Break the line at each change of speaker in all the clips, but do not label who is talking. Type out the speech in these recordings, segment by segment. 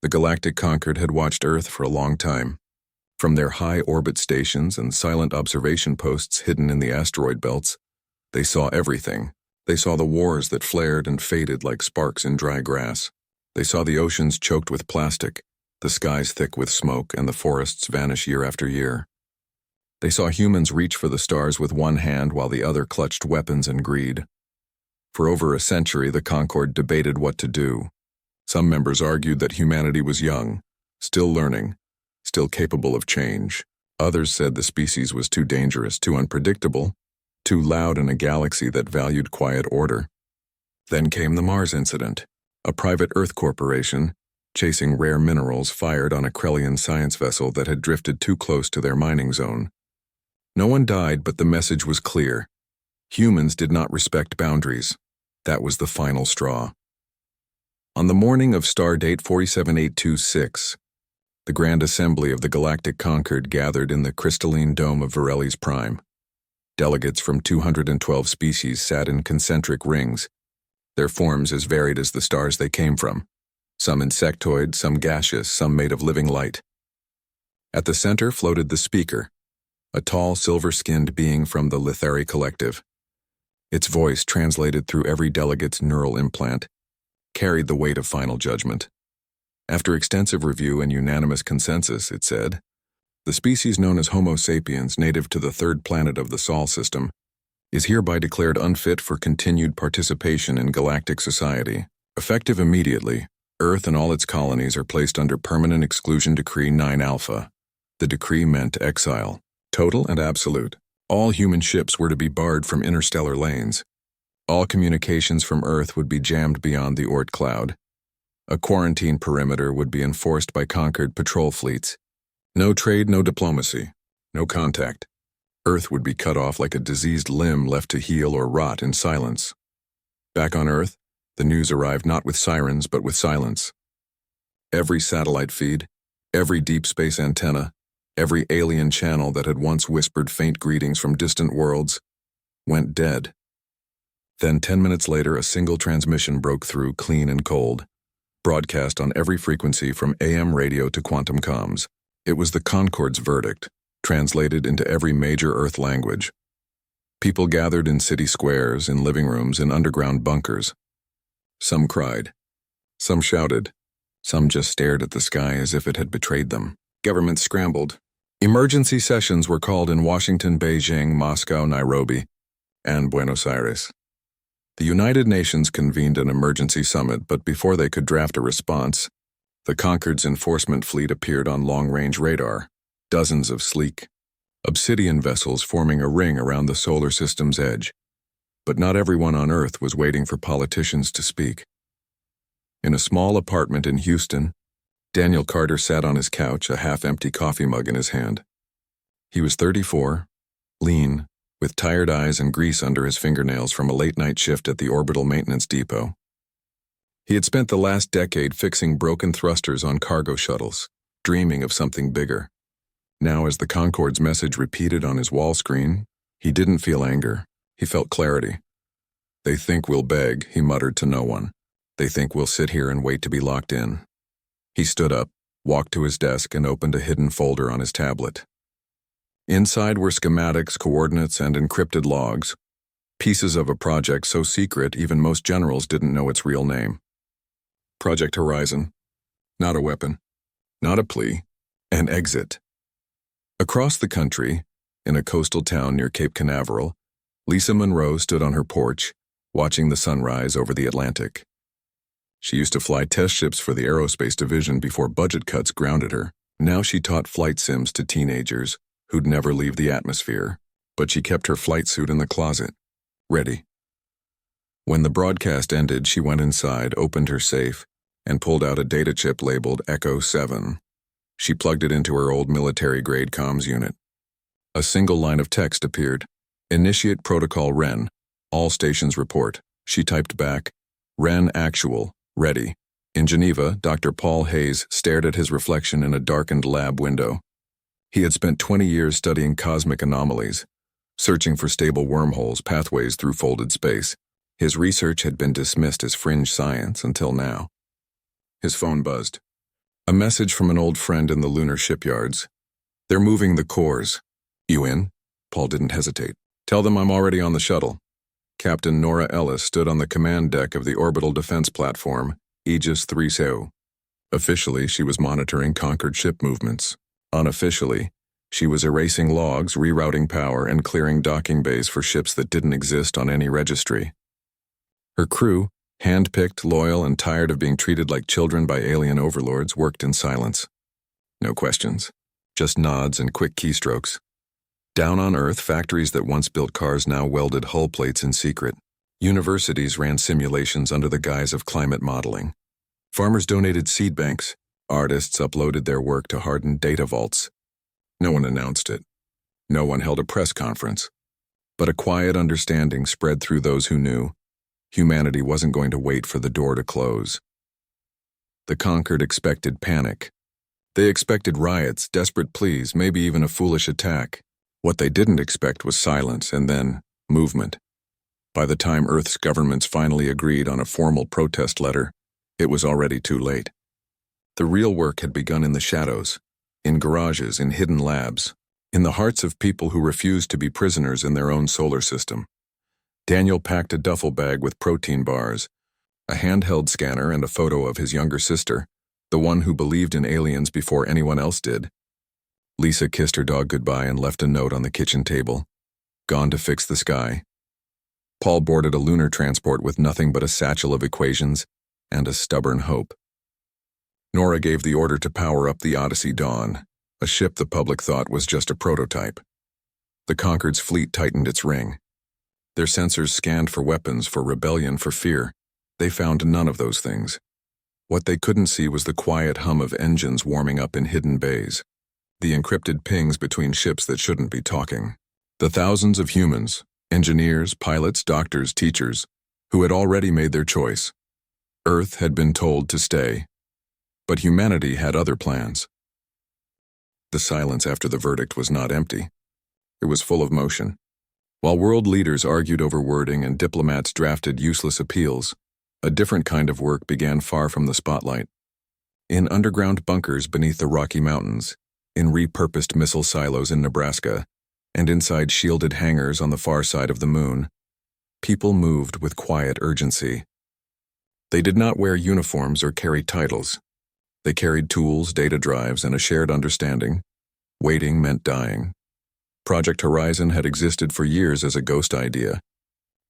The Galactic Concord had watched Earth for a long time. From their high orbit stations and silent observation posts hidden in the asteroid belts, they saw everything. They saw the wars that flared and faded like sparks in dry grass. They saw the oceans choked with plastic, the skies thick with smoke, and the forests vanish year after year. They saw humans reach for the stars with one hand while the other clutched weapons and greed. For over a century, the Concord debated what to do. Some members argued that humanity was young, still learning, still capable of change. Others said the species was too dangerous, too unpredictable, too loud in a galaxy that valued quiet order. Then came the Mars incident. A private Earth corporation, chasing rare minerals, fired on a Krellian science vessel that had drifted too close to their mining zone. No one died, but the message was clear. Humans did not respect boundaries. That was the final straw. On the morning of Stardate 47826, the Grand Assembly of the Galactic Concord gathered in the crystalline dome of Varelli's Prime. Delegates from 212 species sat in concentric rings, their forms as varied as the stars they came from, some insectoid, some gaseous, some made of living light. At the center floated the speaker, a tall, silver-skinned being from the Lithari Collective. Its voice, translated through every delegate's neural implant, carried the weight of final judgment. After extensive review and unanimous consensus, it said, "The species known as Homo sapiens, native to the third planet of the Sol system, is hereby declared unfit for continued participation in galactic society. Effective immediately, Earth and all its colonies are placed under Permanent Exclusion Decree 9 Alpha. The decree meant exile, total and absolute. All human ships were to be barred from interstellar lanes. All communications from Earth would be jammed beyond the Oort cloud. A quarantine perimeter would be enforced by Concord patrol fleets. No trade, no diplomacy, no contact. Earth would be cut off like a diseased limb left to heal or rot in silence." Back on Earth, the news arrived not with sirens but with silence. Every satellite feed, every deep space antenna, every alien channel that had once whispered faint greetings from distant worlds went dead. Then 10 minutes later, a single transmission broke through, clean and cold, broadcast on every frequency from AM radio to quantum comms. It was the Concord's verdict, translated into every major Earth language. People gathered in city squares, in living rooms, in underground bunkers. Some cried. Some shouted. Some just stared at the sky as if it had betrayed them. Governments scrambled. Emergency sessions were called in Washington, Beijing, Moscow, Nairobi, and Buenos Aires. The United Nations convened an emergency summit, but before they could draft a response, the Concord's enforcement fleet appeared on long-range radar, dozens of sleek, obsidian vessels forming a ring around the solar system's edge. But not everyone on Earth was waiting for politicians to speak. In a small apartment in Houston, Daniel Carter sat on his couch, a half-empty coffee mug in his hand. He was 34, lean, with tired eyes and grease under his fingernails from a late-night shift at the orbital maintenance depot. He had spent the last decade fixing broken thrusters on cargo shuttles, dreaming of something bigger. Now, as the Concord's message repeated on his wall screen, he didn't feel anger. He felt clarity. "They think we'll beg," he muttered to no one. "They think we'll sit here and wait to be locked in." He stood up, walked to his desk, and opened a hidden folder on his tablet. Inside were schematics, coordinates, and encrypted logs, pieces of a project so secret even most generals didn't know its real name. Project Horizon. Not a weapon. Not a plea. An exit. Across the country, in a coastal town near Cape Canaveral, Lisa Monroe stood on her porch, watching the sunrise over the Atlantic. She used to fly test ships for the aerospace division before budget cuts grounded her. Now she taught flight sims to teenagers who'd never leave the atmosphere, but she kept her flight suit in the closet, ready. When the broadcast ended, she went inside, opened her safe, and pulled out a data chip labeled Echo 7. She plugged it into her old military-grade comms unit. A single line of text appeared. "Initiate protocol Ren. All stations report." She typed back, "Ren actual. Ready." In Geneva, Dr. Paul Hayes stared at his reflection in a darkened lab window. He had spent 20 years studying cosmic anomalies, searching for stable wormholes, pathways through folded space. His research had been dismissed as fringe science until now. His phone buzzed. A message from an old friend in the lunar shipyards. They're moving the cores. You in? Paul didn't hesitate. Tell them I'm already on the shuttle. Captain Nora Ellis stood on the command deck of the orbital defense platform, Aegis 3SEO. Officially, she was monitoring conquered ship movements. Unofficially, she was erasing logs, rerouting power, and clearing docking bays for ships that didn't exist on any registry. Her crew, hand-picked, loyal, and tired of being treated like children by alien overlords, worked in silence. No questions, just nods and quick keystrokes. Down on Earth, factories that once built cars now welded hull plates in secret. Universities ran simulations under the guise of climate modeling. Farmers donated seed banks. Artists uploaded their work to hardened data vaults. No one announced it. No one held a press conference. But a quiet understanding spread through those who knew. Humanity wasn't going to wait for the door to close. The conquered expected panic. They expected riots, desperate pleas, maybe even a foolish attack. What they didn't expect was silence and then movement. By the time Earth's governments finally agreed on a formal protest letter, it was already too late. The real work had begun in the shadows, in garages, in hidden labs, in the hearts of people who refused to be prisoners in their own solar system. Daniel packed a duffel bag with protein bars, a handheld scanner, and a photo of his younger sister, the one who believed in aliens before anyone else did. Lisa kissed her dog goodbye and left a note on the kitchen table. Gone to fix the sky. Paul boarded a lunar transport with nothing but a satchel of equations and a stubborn hope. Nora gave the order to power up the Odyssey Dawn, a ship the public thought was just a prototype. The Conquered's fleet tightened its ring. Their sensors scanned for weapons, for rebellion, for fear. They found none of those things. What they couldn't see was the quiet hum of engines warming up in hidden bays. The encrypted pings between ships that shouldn't be talking. The thousands of humans, engineers, pilots, doctors, teachers, who had already made their choice. Earth had been told to stay. But humanity had other plans. The silence after the verdict was not empty. It was full of motion. While world leaders argued over wording and diplomats drafted useless appeals, a different kind of work began far from the spotlight. In underground bunkers beneath the Rocky Mountains, in repurposed missile silos in Nebraska, and inside shielded hangars on the far side of the moon, people moved with quiet urgency. They did not wear uniforms or carry titles. They carried tools, data drives, and a shared understanding. Waiting meant dying. Project Horizon had existed for years as a ghost idea,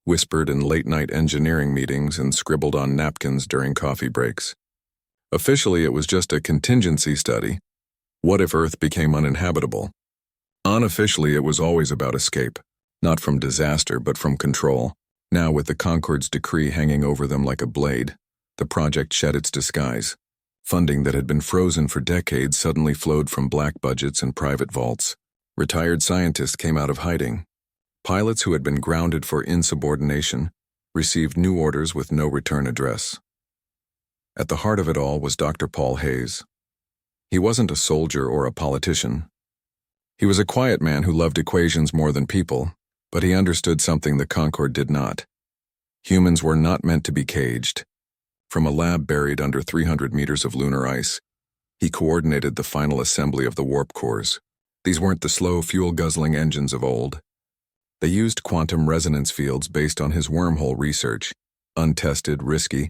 whispered in late-night engineering meetings and scribbled on napkins during coffee breaks. Officially, it was just a contingency study. What if Earth became uninhabitable? Unofficially, it was always about escape, not from disaster but from control. Now, with the Concorde's decree hanging over them like a blade, the project shed its disguise. Funding that had been frozen for decades suddenly flowed from black budgets and private vaults. Retired scientists came out of hiding. Pilots who had been grounded for insubordination received new orders with no return address. At the heart of it all was Dr. Paul Hayes. He wasn't a soldier or a politician. He was a quiet man who loved equations more than people, but he understood something the Concorde did not. Humans were not meant to be caged. From a lab buried under 300 meters of lunar ice, he coordinated the final assembly of the warp cores. These weren't the slow, fuel-guzzling engines of old. They used quantum resonance fields based on his wormhole research, untested, risky,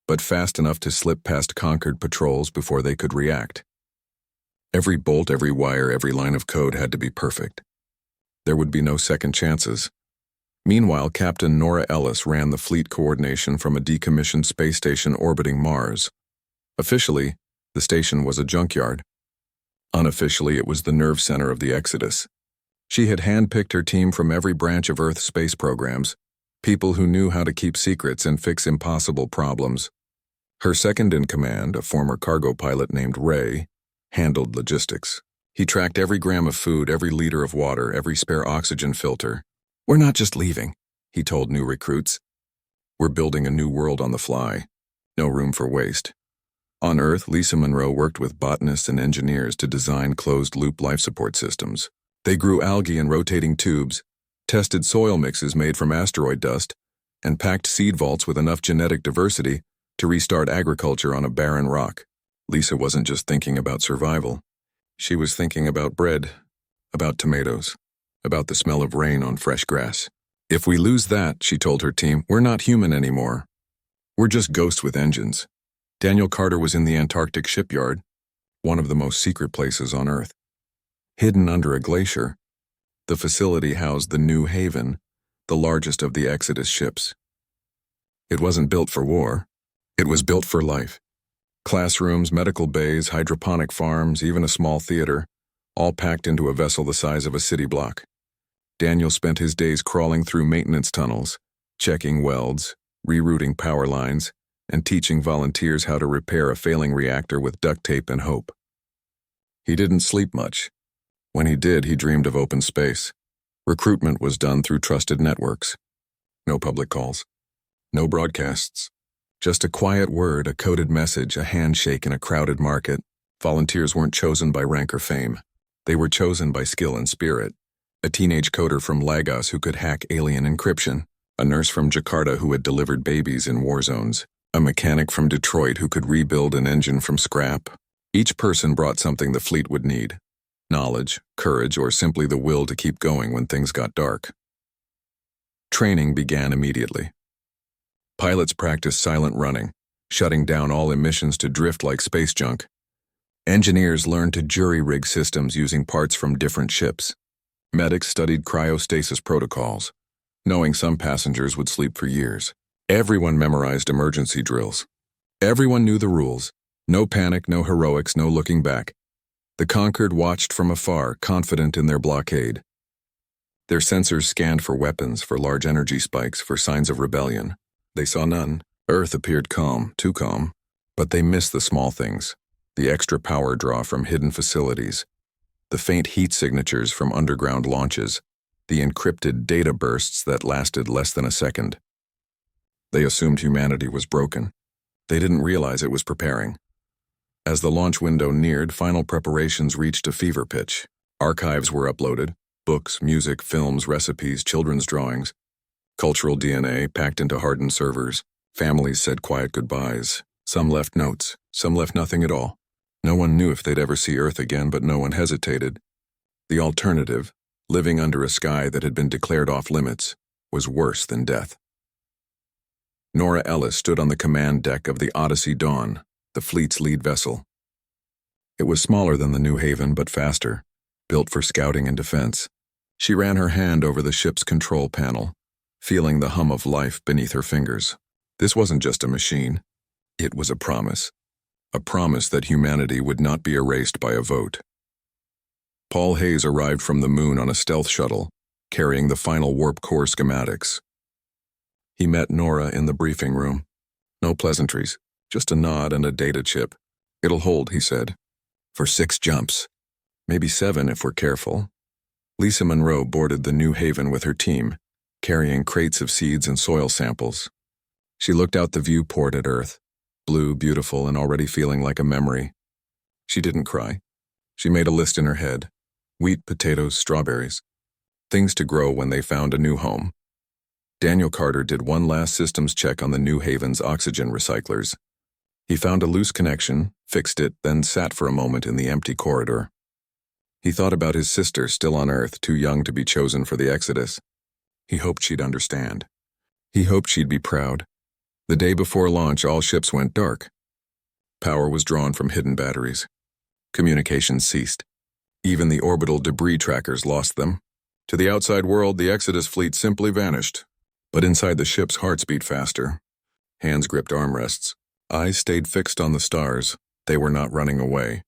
but fast enough to slip past Concord patrols before they could react. Every bolt, every wire, every line of code had to be perfect. There would be no second chances. Meanwhile, Captain Nora Ellis ran the fleet coordination from a decommissioned space station orbiting Mars. Officially, the station was a junkyard. Unofficially, it was the nerve center of the Exodus. She had handpicked her team from every branch of Earth's space programs, people who knew how to keep secrets and fix impossible problems. Her second-in-command, a former cargo pilot named Ray, handled logistics. He tracked every gram of food, every liter of water, every spare oxygen filter. "We're not just leaving," he told new recruits. "We're building a new world on the fly. No room for waste." On Earth, Lisa Monroe worked with botanists and engineers to design closed-loop life support systems. They grew algae in rotating tubes, tested soil mixes made from asteroid dust, and packed seed vaults with enough genetic diversity to restart agriculture on a barren rock. Lisa wasn't just thinking about survival. She was thinking about bread, about tomatoes, about the smell of rain on fresh grass. If we lose that, she told her team, we're not human anymore. We're just ghosts with engines. Daniel Carter was in the Antarctic shipyard, one of the most secret places on Earth. Hidden under a glacier, the facility housed the New Haven, the largest of the Exodus ships. It wasn't built for war. It was built for life. Classrooms, medical bays, hydroponic farms, even a small theater, all packed into a vessel the size of a city block. Daniel spent his days crawling through maintenance tunnels, checking welds, rerouting power lines, and teaching volunteers how to repair a failing reactor with duct tape and hope. He didn't sleep much. When he did, he dreamed of open space. Recruitment was done through trusted networks. No public calls. No broadcasts. Just a quiet word, a coded message, a handshake in a crowded market. Volunteers weren't chosen by rank or fame. They were chosen by skill and spirit. A teenage coder from Lagos who could hack alien encryption. A nurse from Jakarta who had delivered babies in war zones. A mechanic from Detroit who could rebuild an engine from scrap. Each person brought something the fleet would need. Knowledge, courage, or simply the will to keep going when things got dark. Training began immediately. Pilots practiced silent running, shutting down all emissions to drift like space junk. Engineers learned to jury-rig systems using parts from different ships. Medics studied cryostasis protocols, knowing some passengers would sleep for years. Everyone memorized emergency drills. Everyone knew the rules. No panic, no heroics, no looking back. The conquered watched from afar, confident in their blockade. Their sensors scanned for weapons, for large energy spikes, for signs of rebellion. They saw none. Earth appeared calm, too calm. But they missed the small things. The extra power draw from hidden facilities. The faint heat signatures from underground launches. The encrypted data bursts that lasted less than a second. They assumed humanity was broken. They didn't realize it was preparing. As the launch window neared, final preparations reached a fever pitch. Archives were uploaded. Books, music, films, recipes, children's drawings. Cultural DNA packed into hardened servers. Families said quiet goodbyes. Some left notes. Some left nothing at all. No one knew if they'd ever see Earth again, but no one hesitated. The alternative, living under a sky that had been declared off limits, was worse than death. Nora Ellis stood on the command deck of the Odyssey Dawn, the fleet's lead vessel. It was smaller than the New Haven, but faster, built for scouting and defense. She ran her hand over the ship's control panel, feeling the hum of life beneath her fingers. This wasn't just a machine. It was a promise. A promise that humanity would not be erased by a vote. Paul Hayes arrived from the moon on a stealth shuttle, carrying the final warp core schematics. He met Nora in the briefing room. No pleasantries, just a nod and a data chip. It'll hold, he said, for 6 jumps. Maybe 7 if we're careful. Lisa Monroe boarded the New Haven with her team, carrying crates of seeds and soil samples. She looked out the viewport at Earth, blue, beautiful, and already feeling like a memory. She didn't cry. She made a list in her head. Wheat, potatoes, strawberries. Things to grow when they found a new home. Daniel Carter did one last systems check on the New Haven's oxygen recyclers. He found a loose connection, fixed it, then sat for a moment in the empty corridor. He thought about his sister still on Earth, too young to be chosen for the Exodus. He hoped she'd understand. He hoped she'd be proud. The day before launch, all ships went dark. Power was drawn from hidden batteries. Communications ceased. Even the orbital debris trackers lost them. To the outside world, the Exodus fleet simply vanished. But inside the ship's hearts beat faster. Hands gripped armrests. Eyes stayed fixed on the stars. They were not running away.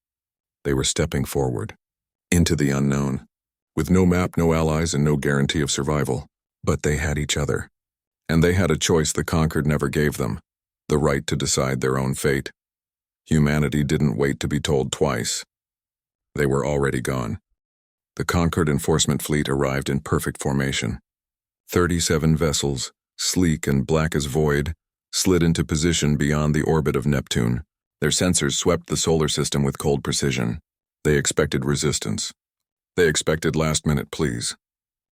They were stepping forward. Into the unknown. With no map, no allies, and no guarantee of survival. But they had each other. And they had a choice the conquered never gave them. The right to decide their own fate. Humanity didn't wait to be told twice. They were already gone. The conquered enforcement fleet arrived in perfect formation. 37 vessels, sleek and black as void, slid into position beyond the orbit of Neptune. Their sensors swept the solar system with cold precision. They expected resistance. They expected last-minute pleas.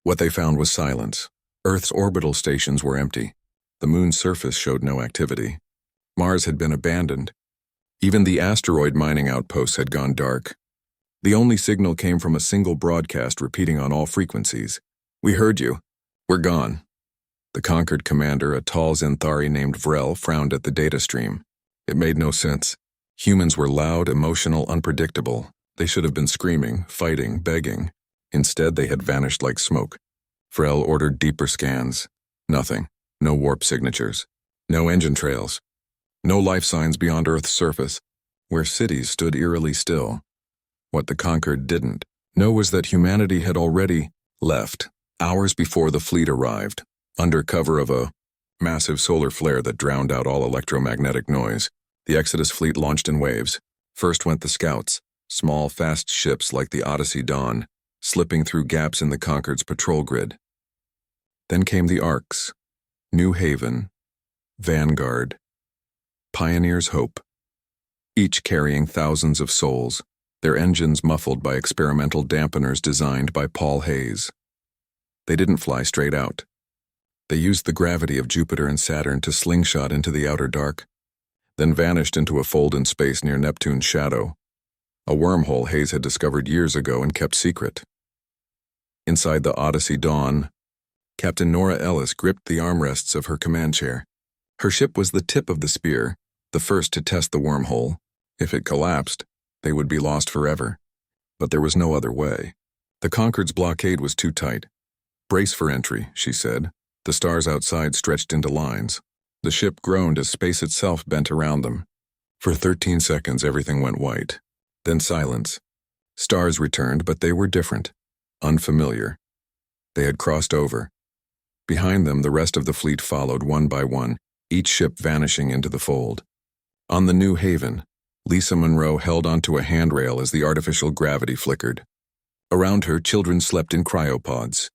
What they found was silence. Earth's orbital stations were empty. The moon's surface showed no activity. Mars had been abandoned. Even the asteroid mining outposts had gone dark. The only signal came from a single broadcast repeating on all frequencies. "We heard you. We're gone." The conquered commander, a tall Zenthari named Vrel, frowned at the data stream. It made no sense. Humans were loud, emotional, unpredictable. They should have been screaming, fighting, begging. Instead, they had vanished like smoke. Vrel ordered deeper scans. Nothing. No warp signatures. No engine trails. No life signs beyond Earth's surface, where cities stood eerily still. What the conquered didn't know was that humanity had already left, hours before the fleet arrived, under cover of a massive solar flare that drowned out all electromagnetic noise. The Exodus fleet launched in waves. First went the scouts, small, fast ships like the Odyssey Dawn, slipping through gaps in the Conquered's patrol grid. Then came the Arcs, New Haven, Vanguard, Pioneer's Hope, each carrying thousands of souls, their engines muffled by experimental dampeners designed by Paul Hayes. They didn't fly straight out. They used the gravity of Jupiter and Saturn to slingshot into the outer dark, then vanished into a fold in space near Neptune's shadow, a wormhole Hayes had discovered years ago and kept secret. Inside the Odyssey Dawn, Captain Nora Ellis gripped the armrests of her command chair. Her ship was the tip of the spear, the first to test the wormhole. If it collapsed, they would be lost forever. But there was no other way. The Conquered's blockade was too tight. "Brace for entry," she said. The stars outside stretched into lines. The ship groaned as space itself bent around them. For 13 seconds, everything went white. Then silence. Stars returned, but they were different, unfamiliar. They had crossed over. Behind them, the rest of the fleet followed one by one, each ship vanishing into the fold. On the New Haven, Lisa Monroe held onto a handrail as the artificial gravity flickered. Around her, children slept in cryopods,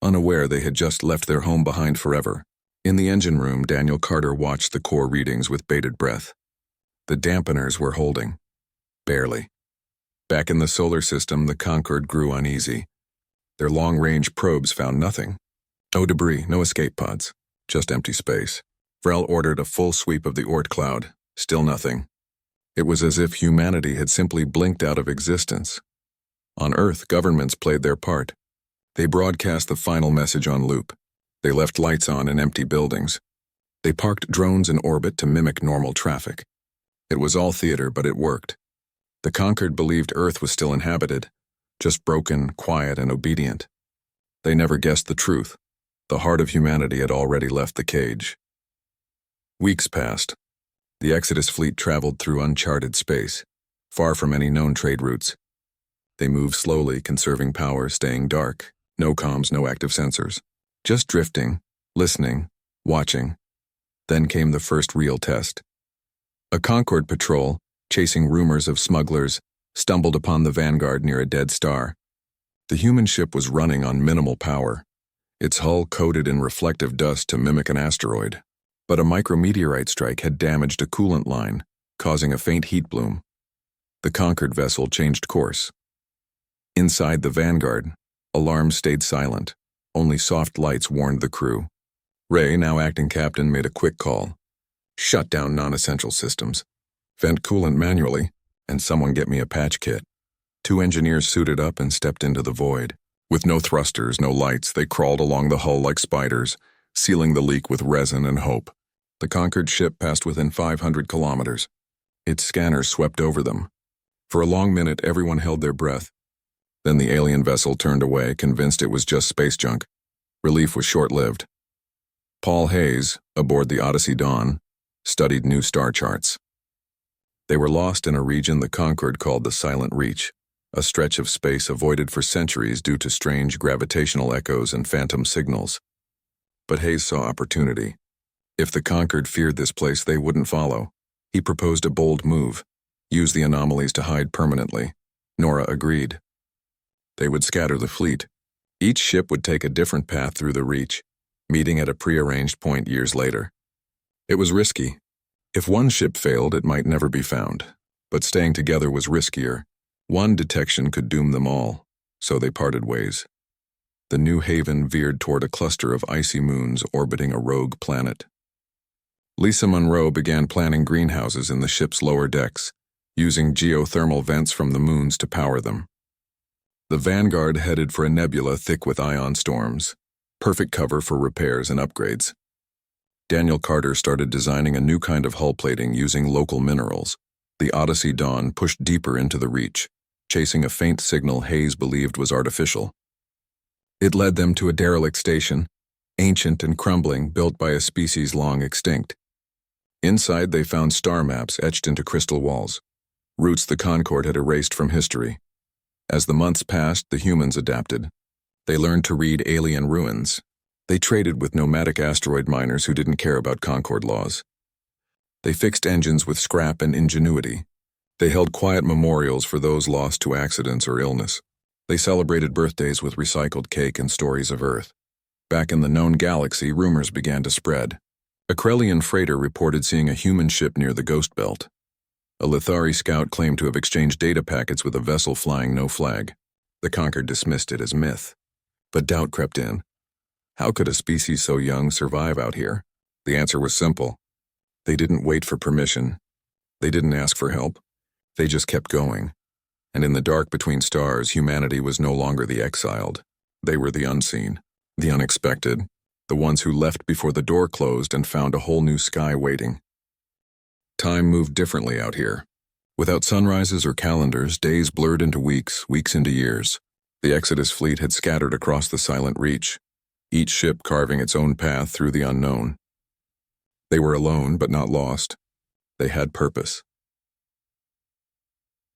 unaware they had just left their home behind forever. In the engine room, Daniel Carter watched the core readings with bated breath. The dampeners were holding. Barely. Back in the solar system, the Concord grew uneasy. Their long-range probes found nothing. No debris, no escape pods, just empty space. Vrel ordered a full sweep of the Oort cloud. Still nothing. It was as if humanity had simply blinked out of existence. On Earth, governments played their part. They broadcast the final message on loop. They left lights on in empty buildings. They parked drones in orbit to mimic normal traffic. It was all theater, but it worked. The Conquered believed Earth was still inhabited, just broken, quiet, and obedient. They never guessed the truth. The heart of humanity had already left the cage. Weeks passed. The Exodus fleet traveled through uncharted space, far from any known trade routes. They moved slowly, conserving power, staying dark. No comms, no active sensors. Just drifting, listening, watching. Then came the first real test. A Concorde patrol, chasing rumors of smugglers, stumbled upon the Vanguard near a dead star. The human ship was running on minimal power, its hull coated in reflective dust to mimic an asteroid. But a micrometeorite strike had damaged a coolant line, causing a faint heat bloom. The Conquered vessel changed course. Inside the Vanguard, alarms stayed silent. Only soft lights warned the crew. Ray, now acting captain, made a quick call. "Shut down non-essential systems. Vent coolant manually, and someone get me a patch kit." 2 engineers suited up and stepped into the void. With no thrusters, no lights, they crawled along the hull like spiders, sealing the leak with resin and hope. The Conquered ship passed within 500 kilometers. Its scanners swept over them. For a long minute, everyone held their breath. Then the alien vessel turned away, convinced it was just space junk. Relief was short-lived. Paul Hayes, aboard the Odyssey Dawn, studied new star charts. They were lost in a region the Conquered called the Silent Reach, a stretch of space avoided for centuries due to strange gravitational echoes and phantom signals. But Hayes saw opportunity. If the Conquered feared this place, they wouldn't follow. He proposed a bold move, use the anomalies to hide permanently. Nora agreed. They would scatter the fleet. Each ship would take a different path through the Reach, meeting at a prearranged point years later. It was risky. If one ship failed, it might never be found. But staying together was riskier. One detection could doom them all, so they parted ways. The New Haven veered toward a cluster of icy moons orbiting a rogue planet. Lisa Monroe began planning greenhouses in the ship's lower decks, using geothermal vents from the moons to power them. The Vanguard headed for a nebula thick with ion storms, perfect cover for repairs and upgrades. Daniel Carter started designing a new kind of hull plating using local minerals. The Odyssey Dawn pushed deeper into the Reach, chasing a faint signal Hayes believed was artificial. It led them to a derelict station, ancient and crumbling, built by a species long extinct. Inside they found star maps etched into crystal walls, routes the Concorde had erased from history. As the months passed, the humans adapted. They learned to read alien ruins. They traded with nomadic asteroid miners who didn't care about Concorde laws. They fixed engines with scrap and ingenuity. They held quiet memorials for those lost to accidents or illness. They celebrated birthdays with recycled cake and stories of Earth. Back in the known galaxy, rumors began to spread. A Krellian freighter reported seeing a human ship near the Ghost Belt. A Lithari scout claimed to have exchanged data packets with a vessel flying no flag. The Conquered dismissed it as myth. But doubt crept in. How could a species so young survive out here? The answer was simple. They didn't wait for permission. They didn't ask for help. They just kept going. And in the dark between stars, humanity was no longer the exiled. They were the unseen, the unexpected, the ones who left before the door closed and found a whole new sky waiting. Time moved differently out here. Without sunrises or calendars, days blurred into weeks, weeks into years. The Exodus fleet had scattered across the silent Reach, each ship carving its own path through the unknown. They were alone, but not lost. They had purpose.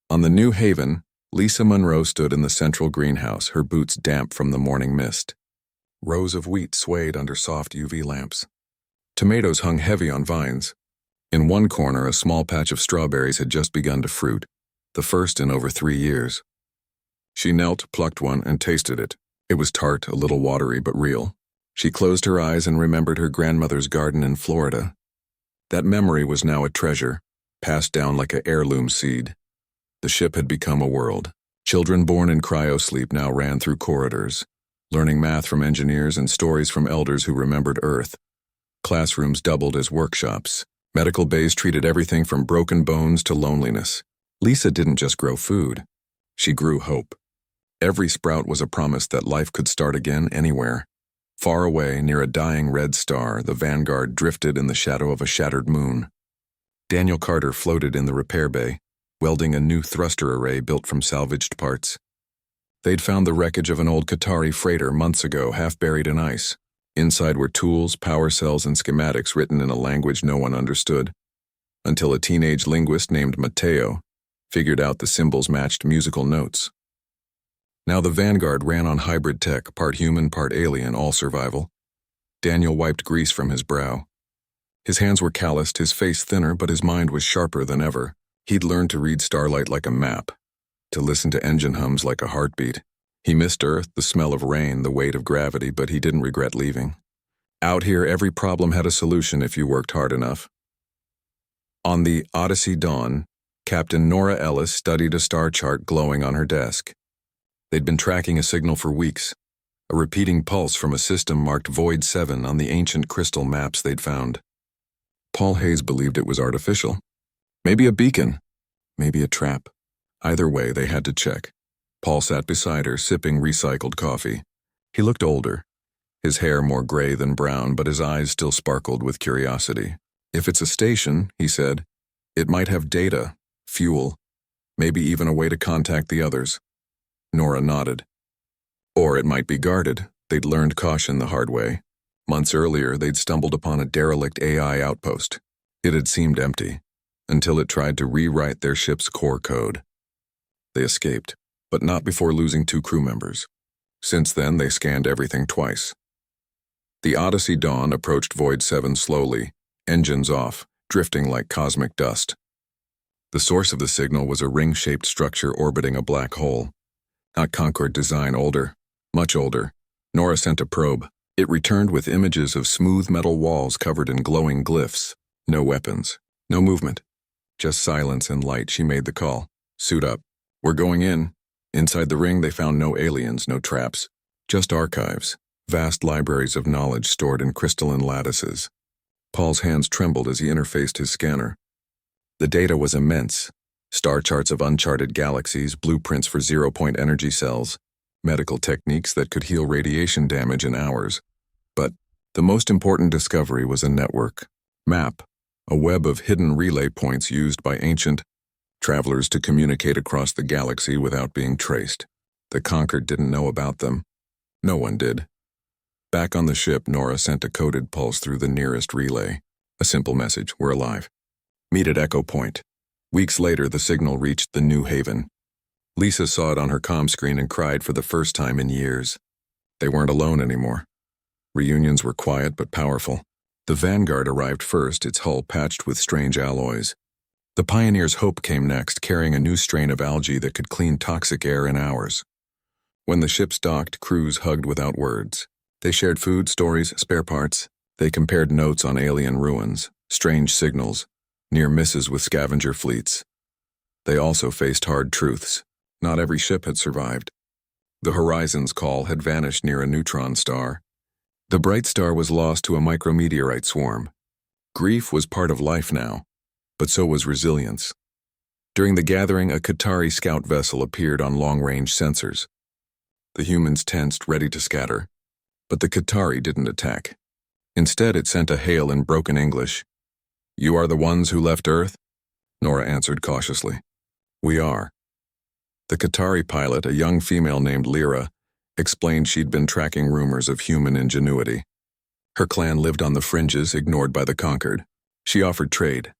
On the New Haven, Lisa Monroe stood in the central greenhouse, her boots damp from the morning mist. Rows of wheat swayed under soft UV lamps. Tomatoes hung heavy on vines. In one corner, a small patch of strawberries had just begun to fruit, the first in over 3 years. She knelt, plucked one, and tasted it. It was tart, a little watery, but real. She closed her eyes and remembered her grandmother's garden in Florida. That memory was now a treasure, passed down like an heirloom seed. The ship had become a world. Children born in cryosleep now ran through corridors, learning math from engineers and stories from elders who remembered Earth. Classrooms doubled as workshops. Medical bays treated everything from broken bones to loneliness. Lisa didn't just grow food. She grew hope. Every sprout was a promise that life could start again anywhere. Far away, near a dying red star, the Vanguard drifted in the shadow of a shattered moon. Daniel Carter floated in the repair bay, welding a new thruster array built from salvaged parts. They'd found the wreckage of an old Qatari freighter months ago, half buried in ice. Inside were tools, power cells, and schematics written in a language no one understood, until a teenage linguist named Mateo figured out the symbols matched musical notes. Now the Vanguard ran on hybrid tech, part human, part alien, all survival. Daniel wiped grease from his brow. His hands were calloused, his face thinner, but his mind was sharper than ever. He'd learned to read starlight like a map, to listen to engine hums like a heartbeat. He missed Earth, the smell of rain, the weight of gravity, but he didn't regret leaving. Out here, every problem had a solution if you worked hard enough. On the Odyssey Dawn, Captain Nora Ellis studied a star chart glowing on her desk. They'd been tracking a signal for weeks, a repeating pulse from a system marked Void 7 on the ancient crystal maps they'd found. Paul Hayes believed it was artificial. Maybe a beacon, maybe a trap. Either way, they had to check. Paul sat beside her, sipping recycled coffee. He looked older, his hair more gray than brown, but his eyes still sparkled with curiosity. If it's a station, he said, it might have data, fuel, maybe even a way to contact the others. Nora nodded. Or it might be guarded. They'd learned caution the hard way. Months earlier, they'd stumbled upon a derelict AI outpost. It had seemed empty, until it tried to rewrite their ship's core code. They escaped, but not before losing 2 crew members. Since then, they scanned everything twice. The Odyssey Dawn approached Void 7 slowly, engines off, drifting like cosmic dust. The source of the signal was a ring-shaped structure orbiting a black hole. Not Concorde design, older, much older. Nora sent a probe. It returned with images of smooth metal walls covered in glowing glyphs. No weapons, no movement. Just silence and light. She made the call. Suit up. We're going in. Inside the ring, they found no aliens, no traps. Just archives. Vast libraries of knowledge stored in crystalline lattices. Paul's hands trembled as he interfaced his scanner. The data was immense. Star charts of uncharted galaxies, blueprints for zero-point energy cells, medical techniques that could heal radiation damage in hours. But the most important discovery was a network map, a web of hidden relay points used by ancient travelers to communicate across the galaxy without being traced. The Conquered didn't know about them. No one did. Back on the ship, Nora sent a coded pulse through the nearest relay. A simple message: we're alive. Meet at Echo Point. Weeks later, the signal reached the New Haven. Lisa saw it on her comm screen and cried for the first time in years. They weren't alone anymore. Reunions were quiet but powerful. The Vanguard arrived first, its hull patched with strange alloys. The Pioneer's Hope came next, carrying a new strain of algae that could clean toxic air in hours. When the ships docked, crews hugged without words. They shared food, stories, spare parts. They compared notes on alien ruins, strange signals, near misses with scavenger fleets. They also faced hard truths. Not every ship had survived. The Horizon's Call had vanished near a neutron star. The bright star was lost to a micrometeorite swarm. Grief was part of life now, but so was resilience. During the gathering, a Qatari scout vessel appeared on long-range sensors. The humans tensed, ready to scatter, but the Qatari didn't attack. Instead, it sent a hail in broken English. "You are the ones who left Earth?" Nora answered cautiously. "We are." The Qatari pilot, a young female named Lyra, explained she'd been tracking rumors of human ingenuity. Her clan lived on the fringes, ignored by the Conquered. She offered trade,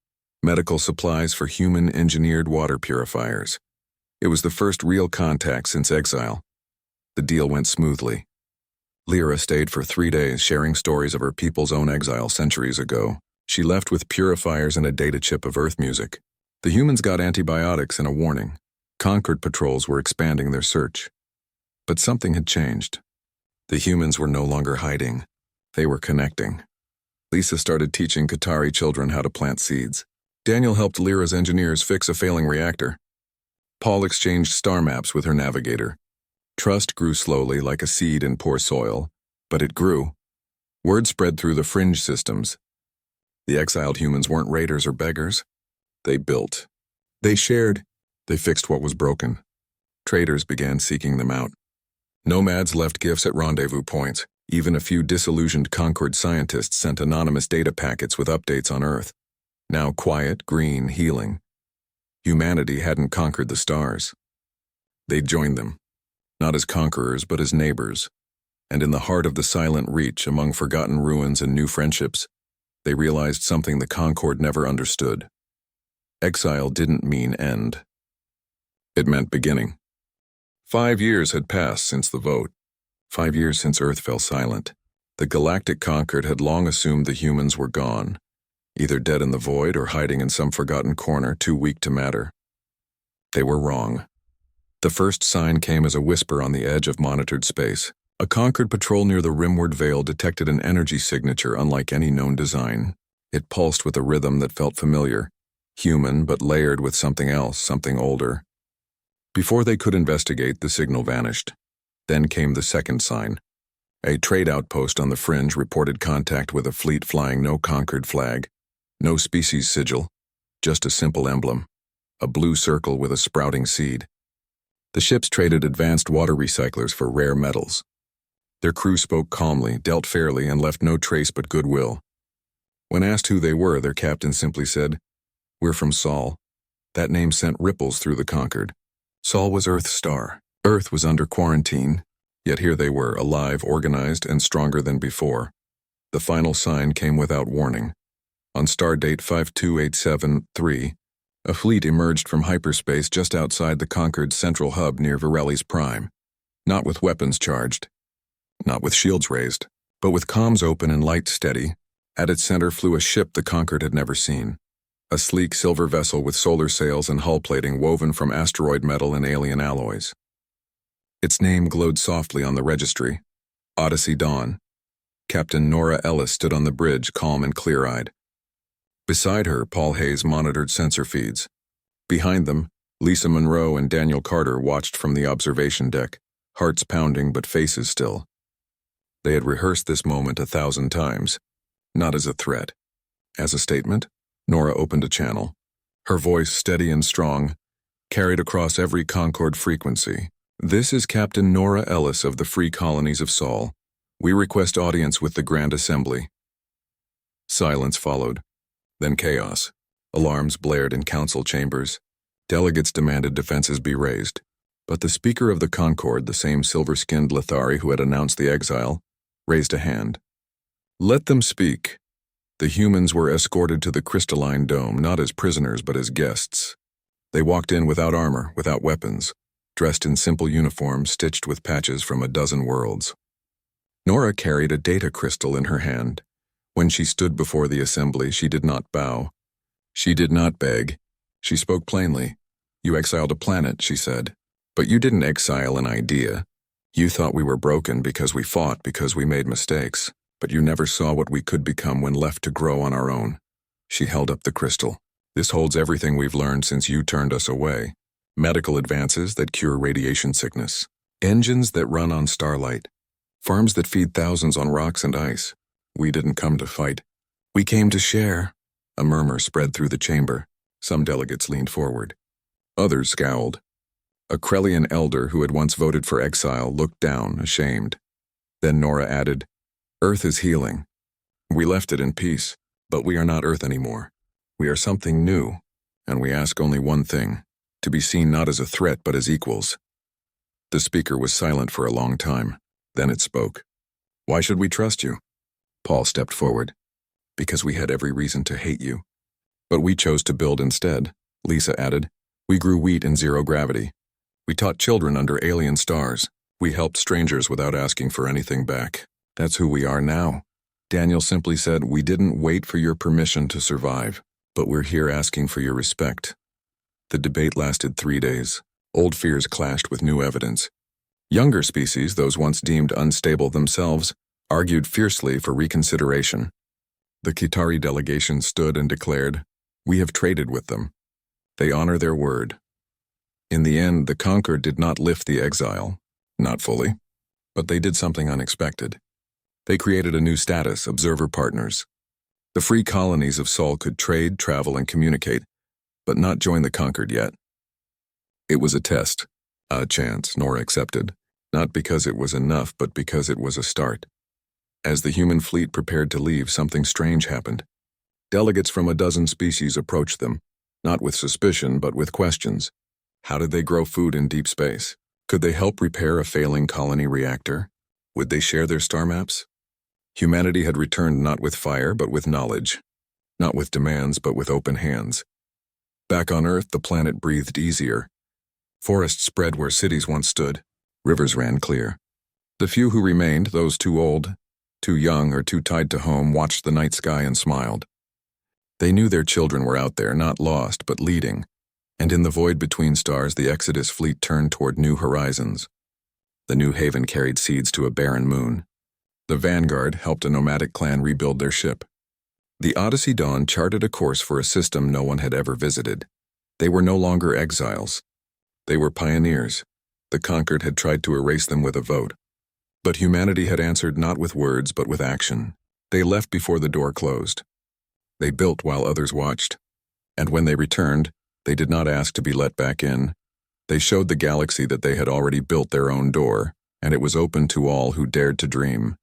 medical supplies for human-engineered water purifiers. It was the first real contact since Exile. The deal went smoothly. Lyra stayed for 3 days, sharing stories of her people's own exile centuries ago. She left with purifiers and a data chip of Earth music. The humans got antibiotics and a warning. Conquered patrols were expanding their search. But something had changed. The humans were no longer hiding. They were connecting. Lisa started teaching Qatari children how to plant seeds. Daniel helped Lyra's engineers fix a failing reactor. Paul exchanged star maps with her navigator. Trust grew slowly like a seed in poor soil, but it grew. Word spread through the fringe systems. The exiled humans weren't raiders or beggars. They built. They shared. They fixed what was broken. Traders began seeking them out. Nomads left gifts at rendezvous points. Even a few disillusioned Conquered scientists sent anonymous data packets with updates on Earth. Now quiet, green, healing. Humanity hadn't conquered the stars. They'd joined them, not as conquerors but as neighbors. And in the heart of the silent reach, among forgotten ruins and new friendships, they realized something the Concord never understood. Exile didn't mean end. It meant beginning. 5 years had passed since the vote. 5 years since Earth fell silent. The Galactic Conquered had long assumed the humans were gone, either dead in the void or hiding in some forgotten corner too weak to matter. They were wrong. The first sign came as a whisper on the edge of monitored space. A Conquered patrol near the rimward veil detected an energy signature unlike any known design. It pulsed with a rhythm that felt familiar, human but layered with something else, something older. Before they could investigate, the signal vanished. Then came the second sign. A trade outpost on the fringe reported contact with a fleet flying no Conquered flag, no species sigil, just a simple emblem, a blue circle with a sprouting seed. The ships traded advanced water recyclers for rare metals. Their crew spoke calmly, dealt fairly, and left no trace but goodwill. When asked who they were, their captain simply said, "We're from Sol." That name sent ripples through the Conquered. Sol was Earth's star. Earth was under quarantine, yet here they were, alive, organized, and stronger than before. The final sign came without warning. On stardate 52873, a fleet emerged from hyperspace just outside the Conquered central hub near Virelli's Prime. Not with weapons charged, not with shields raised, but with comms open and light steady. At its center flew a ship the Conquered had never seen. A sleek silver vessel with solar sails and hull plating woven from asteroid metal and alien alloys. Its name glowed softly on the registry. Odyssey Dawn. Captain Nora Ellis stood on the bridge, calm and clear-eyed. Beside her, Paul Hayes monitored sensor feeds. Behind them, Lisa Monroe and Daniel Carter watched from the observation deck, hearts pounding but faces still. They had rehearsed this moment 1,000 times, not as a threat, As a statement, Nora opened a channel. Her voice, steady and strong, carried across every Concord frequency. This is Captain Nora Ellis of the Free Colonies of Sol. We request audience with the Grand Assembly. Silence followed, then chaos. Alarms blared in council chambers. Delegates demanded defenses be raised. But the speaker of the Concord, the same silver-skinned Lithari who had announced the exile, raised a hand. Let them speak. The humans were escorted to the crystalline dome, not as prisoners but as guests. They walked in without armor, without weapons, dressed in simple uniforms stitched with patches from a dozen worlds. Nora carried a data crystal in her hand. When she stood before the assembly, she did not bow. She did not beg. She spoke plainly. You exiled a planet, she said. But you didn't exile an idea. You thought we were broken because we fought, because we made mistakes. But you never saw what we could become when left to grow on our own. She held up the crystal. This holds everything we've learned since you turned us away. Medical advances that cure radiation sickness. Engines that run on starlight. Farms that feed thousands on rocks and ice. We didn't come to fight. We came to share. A murmur spread through the chamber. Some delegates leaned forward. Others scowled. A Krellian elder who had once voted for exile looked down, ashamed. Then Nora added, Earth is healing. We left it in peace, but we are not Earth anymore. We are something new, and we ask only one thing, to be seen not as a threat but as equals. The speaker was silent for a long time. Then it spoke. Why should we trust you? Paul stepped forward. Because we had every reason to hate you. But we chose to build instead, Lisa added. We grew wheat in zero gravity. We taught children under alien stars. We helped strangers without asking for anything back. That's who we are now. Daniel simply said, we didn't wait for your permission to survive, but we're here asking for your respect. The debate lasted 3 days. Old fears clashed with new evidence. Younger species, those once deemed unstable themselves, argued fiercely for reconsideration. The Kitari delegation stood and declared, we have traded with them. They honor their word. In the end, the conquered did not lift the exile. Not fully. But they did something unexpected. They created a new status, observer partners. The free colonies of Sol could trade, travel, and communicate, but not join the conquered yet. It was a test, a chance, Nora accepted, not because it was enough, but because it was a start. As the human fleet prepared to leave, something strange happened. Delegates from a dozen species approached them, not with suspicion, but with questions. How did they grow food in deep space? Could they help repair a failing colony reactor? Would they share their star maps? Humanity had returned not with fire, but with knowledge. Not with demands, but with open hands. Back on Earth, the planet breathed easier. Forests spread where cities once stood. Rivers ran clear. The few who remained, those too old, too young, or too tied to home, watched the night sky and smiled. They knew their children were out there, not lost, but leading. And in the void between stars, the Exodus fleet turned toward new horizons. The New Haven carried seeds to a barren moon. The Vanguard helped a nomadic clan rebuild their ship. The Odyssey Dawn charted a course for a system no one had ever visited. They were no longer exiles. They were pioneers. The conquered had tried to erase them with a vote. But humanity had answered not with words, but with action. They left before the door closed. They built while others watched. And when they returned, they did not ask to be let back in. They showed the galaxy that they had already built their own door, and it was open to all who dared to dream.